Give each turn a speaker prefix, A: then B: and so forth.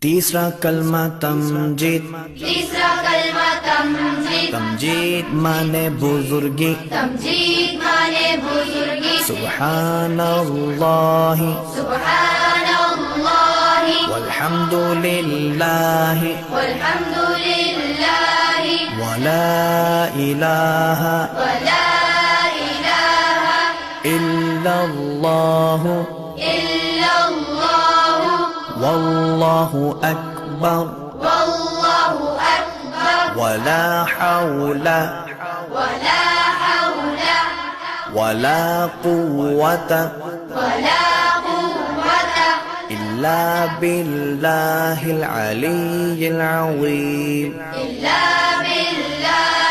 A: तीसरा कलमा तमजीद।
B: तीसरा कलमा तमजीद।
A: तमजीद माने बुजुर्गी।
B: तमजीद माने बुजुर्गी।
A: सुब्हानल्लाहि
B: सुब्हानल्लाहि
A: वल्हम्दुलिल्लाहि
B: वल्हम्दुलिल्लाहि
A: वला इलाहा
B: वला इलाहा
A: इल्लल्लाहु
B: इल्लल्लाहु
A: वल्लाहु अकबर
B: वल्लाहु अकबर
A: वला हौला
B: वला हौला
A: वला कुव्वता
B: वला कुव्वता
A: इल्ला बिल्लाहिल अलिय्यिल अज़ीम।
B: इल्ला बिल्लाह